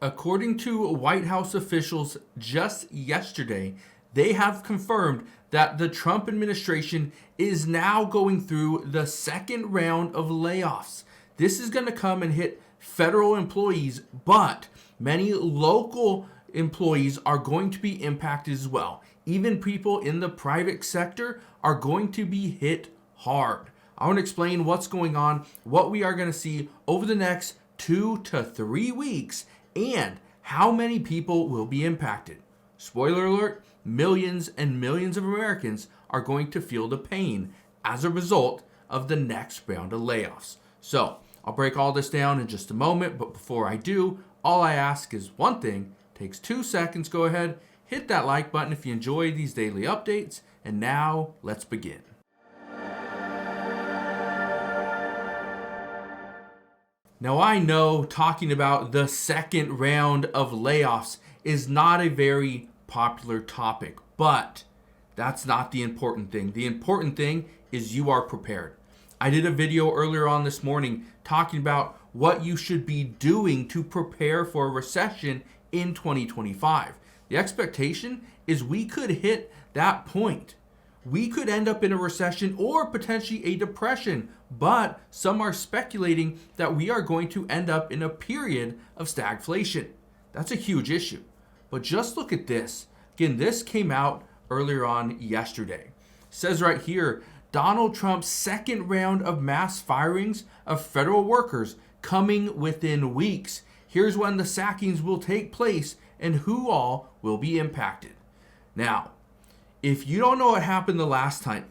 According to White House officials just yesterday, they have confirmed that the Trump administration is now going through the second round of layoffs. This is going to come and hit federal employees, but many local employees are going to be impacted as well. Even people in the private sector are going to be hit hard. I want to explain what's going on, what we are going to see over the next 2 to 3 weeks, and how many people will be impacted. Spoiler alert, millions and millions of Americans are going to feel the pain as a result of the next round of layoffs. So I'll break all this down in just a moment, but before I do, all I ask is one thing. Takes 2 seconds. Go ahead, hit that like button if you enjoy these daily updates, and now let's begin. Now I know talking about the second round of layoffs is not a very popular topic, but that's not the important thing. The important thing is you are prepared. I did a video earlier on this morning talking about what you should be doing to prepare for a recession in 2025. The expectation is we could hit that point. We could end up in a recession or potentially a depression, but some are speculating that we are going to end up in a period of stagflation. That's a huge issue. But just look at this. Again, this came out earlier on yesterday. It says right here, Donald Trump's second round of mass firings of federal workers coming within weeks. Here's when the sackings will take place and who all will be impacted. Now, if you don't know what happened the last time,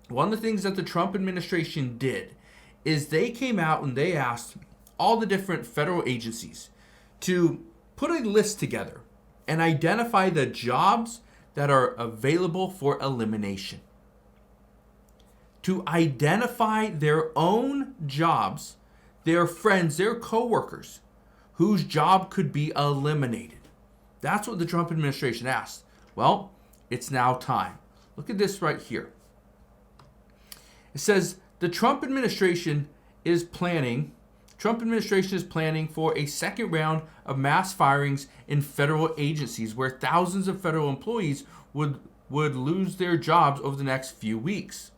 one of the things that the Trump administration did is they came out and they asked all the different federal agencies to put a list together and identify the jobs that are available for elimination. To identify their own jobs, their friends, their coworkers, whose job could be eliminated. That's what the Trump administration asked. Well, it's now time. Look at this right here. It says the Trump administration is planning for a second round of mass firings in federal agencies where thousands of federal employees would lose their jobs over the next few weeks.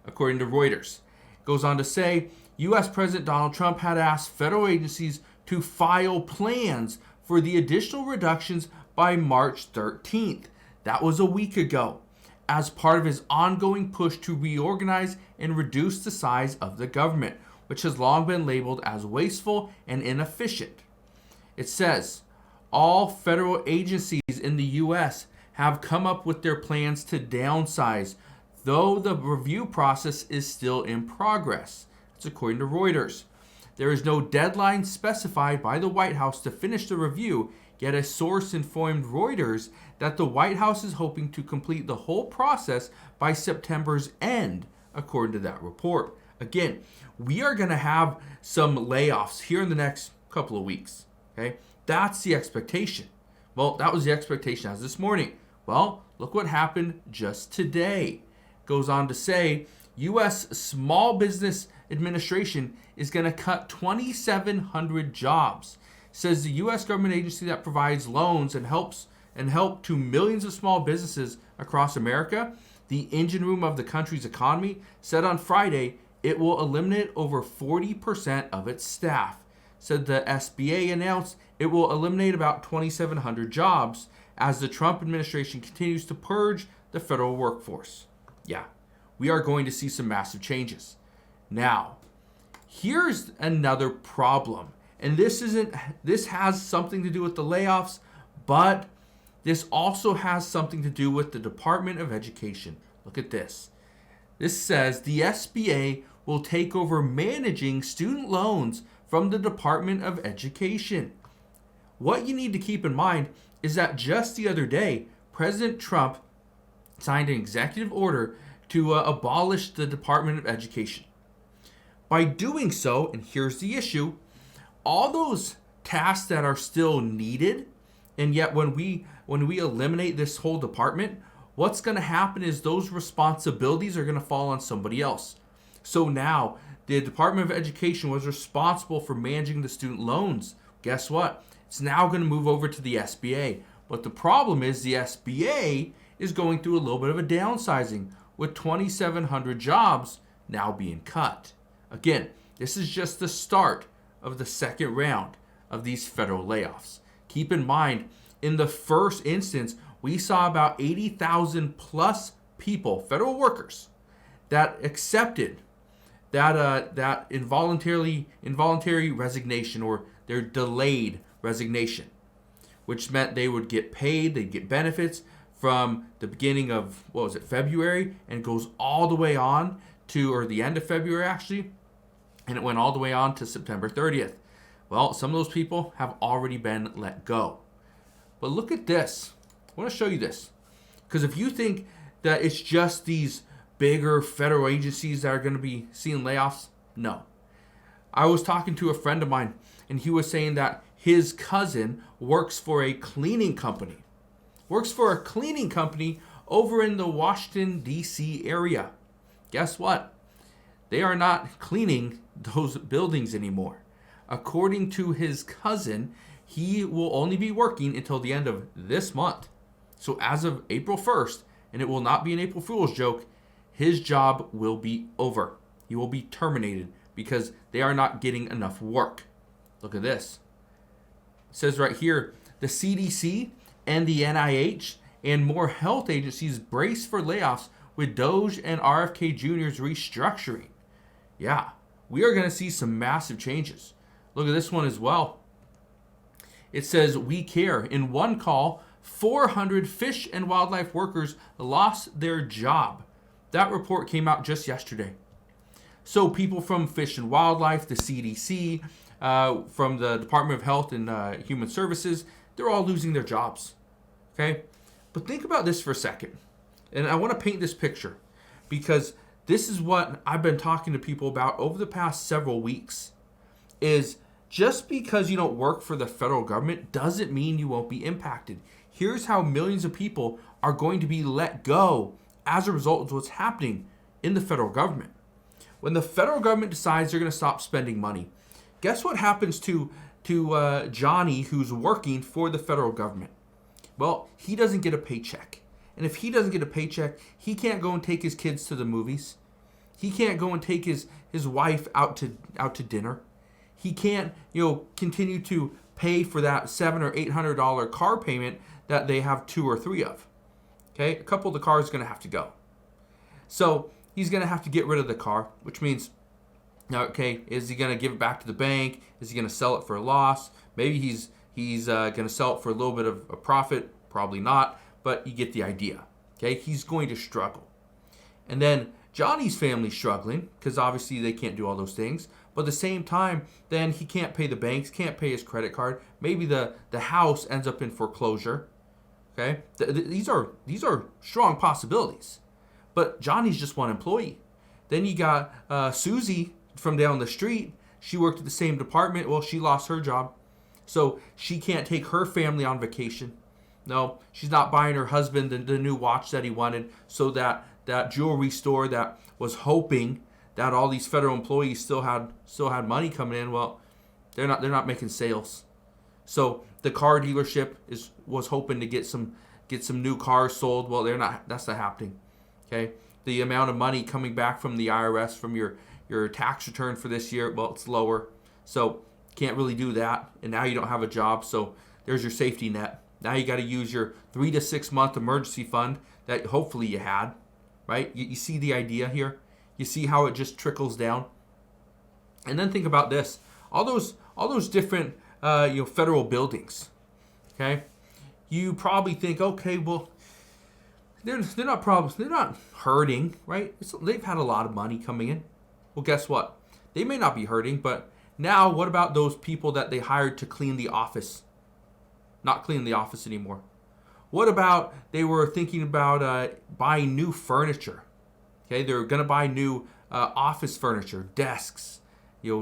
According to Reuters. It goes on to say, U.S. President Donald Trump had asked federal agencies to file plans for the additional reductions by March 13th. That was a week ago, as part of his ongoing push to reorganize and reduce the size of the government, which has long been labeled as wasteful and inefficient. It says, all federal agencies in the U.S. have come up with their plans to downsize, though the review process is still in progress. That's according to Reuters. There is no deadline specified by the White House to finish the review, yet a source informed Reuters that the White House is hoping to complete the whole process by September's end, according to that report. Again, we are going to have some layoffs here in the next couple of weeks. Okay, that's the expectation. Well, that was the expectation as this morning. Well, look what happened just today. Goes on to say, U.S. Small Business Administration is going to cut 2,700 jobs. Says the U.S. government agency that provides loans and help to millions of small businesses across America, the engine room of the country's economy, said on Friday it will eliminate over 40% of its staff. Said the SBA announced it will eliminate about 2,700 jobs as the Trump administration continues to purge the federal workforce. Yeah, we are going to see some massive changes. Now, here's another problem. And this has something to do with the layoffs, but this also has something to do with the Department of Education. Look at this. This says the SBA will take over managing student loans from the Department of Education. What you need to keep in mind is that just the other day, President Trump signed an executive order to abolish the Department of Education. By doing so, and here's the issue, all those tasks that are still needed, and yet when we eliminate this whole department, what's going to happen is those responsibilities are going to fall on somebody else. So now the Department of Education was responsible for managing the student loans. Guess what? It's now going to move over to the SBA. But the problem is the SBA is going through a little bit of a downsizing with 2,700 jobs now being cut. Again, this is just the start of the second round of these federal layoffs. Keep in mind, in the first instance, we saw about 80,000 plus people, federal workers, that accepted that involuntary resignation, or their delayed resignation, which meant they would get paid, they'd get benefits from the beginning of, February, and goes all the way on to, or the end of February actually, and it went all the way on to September 30th. Well, some of those people have already been let go. But look at this. I want to show you this. Because if you think that it's just these bigger federal agencies that are going to be seeing layoffs, no. I was talking to a friend of mine, and he was saying that his cousin works for a cleaning company. Over in the Washington, D.C. area. Guess what? They are not cleaning those buildings anymore. According to his cousin, he will only be working until the end of this month. So as of April 1st, and it will not be an April Fool's joke, his job will be over. He will be terminated because they are not getting enough work. Look at this. It says right here, the CDC and the NIH and more health agencies brace for layoffs with Doge and RFK Jr.'s restructuring. Yeah, we are going to see some massive changes. Look at this one as well. It says, we care. In one call, 400 fish and wildlife workers lost their job. That report came out just yesterday. So people from Fish and Wildlife, the CDC, from the Department of Health and Human Services, they're all losing their jobs. Okay? But think about this for a second. And I want to paint this picture because this is what I've been talking to people about over the past several weeks. Is just because you don't work for the federal government doesn't mean you won't be impacted. Here's how millions of people are going to be let go as a result of what's happening in the federal government. When the federal government decides they're going to stop spending money, guess what happens to Johnny, who's working for the federal government? Well, he doesn't get a paycheck. And if he doesn't get a paycheck, he can't go and take his kids to the movies. He can't go and take his wife out to dinner. He can't, continue to pay for that $700 or $800 car payment that they have 2 or 3 of. Okay, a couple of the cars are going to have to go. So he's going to have to get rid of the car, which means, okay, is he going to give it back to the bank? Is he going to sell it for a loss? Maybe he's going to sell it for a little bit of a profit. Probably not, but you get the idea. Okay, he's going to struggle. And then Johnny's family's struggling because obviously they can't do all those things. But at the same time, then he can't pay the banks, can't pay his credit card. Maybe the house ends up in foreclosure. Okay, these are strong possibilities. But Johnny's just one employee. Then you got Susie from down the street. She worked at the same department. Well, she lost her job. So she can't take her family on vacation. No, she's not buying her husband the new watch that he wanted. So that jewelry store that was hoping that all these federal employees still had money coming in, well, they're not making sales. So the car dealership was hoping to get some new cars sold. Well, that's not happening. Okay? The amount of money coming back from the IRS from your tax return for this year, well, it's lower. So can't really do that. And now you don't have a job, so there's your safety net. Now you got to use your 3 to 6 month emergency fund that hopefully you had, right? You see the idea here? You see how it just trickles down? And then think about this. All those different federal buildings, okay? You probably think, okay, well, they're not hurting, right? They've had a lot of money coming in. Well, guess what? They may not be hurting, but now what about those people that they hired to clean the office? Not clean the office anymore. What about they were thinking about buying new furniture? Okay, they're going to buy new office furniture, desks,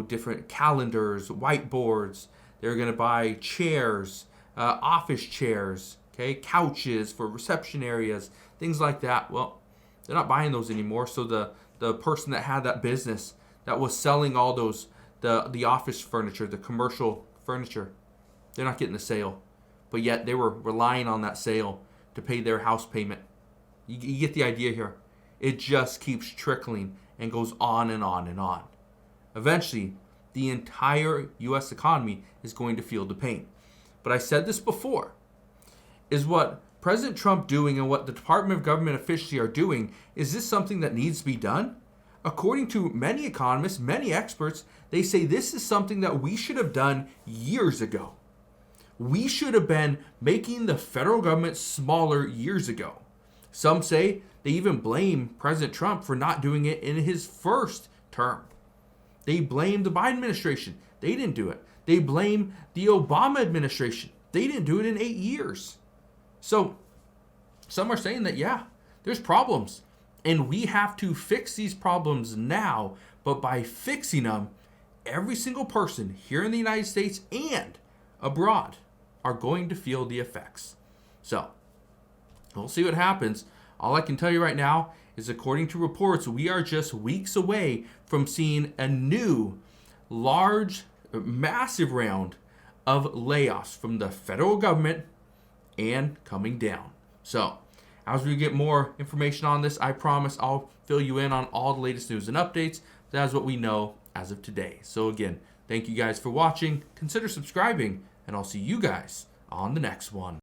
different calendars, whiteboards. They're going to buy chairs, office chairs, okay, couches for reception areas, things like that. Well, they're not buying those anymore. So the person that had that business that was selling all those the office furniture, the commercial furniture, They're not getting the sale. But yet they were relying on that sale to pay their house payment. You get the idea here. It just keeps trickling and goes on and on and on. Eventually, the entire U.S. economy is going to feel the pain. But I said this before, is what President Trump doing and what the Department of Government officials are doing, is this something that needs to be done? According to many economists, many experts, they say this is something that we should have done years ago. We should have been making the federal government smaller years ago. Some say they even blame President Trump for not doing it in his first term. They blame the Biden administration. They didn't do it. They blame the Obama administration. They didn't do it in 8 years. So some are saying that, yeah, there's problems. And we have to fix these problems now. But by fixing them, every single person here in the United States and abroad are going to feel the effects. So we'll see what happens. All I can tell you right now is, according to reports, we are just weeks away from seeing a new, large, massive round of layoffs from the federal government and coming down. So as we get more information on this, I promise I'll fill you in on all the latest news and updates. That is what we know as of today. So again, thank you guys for watching. Consider subscribing, and I'll see you guys on the next one.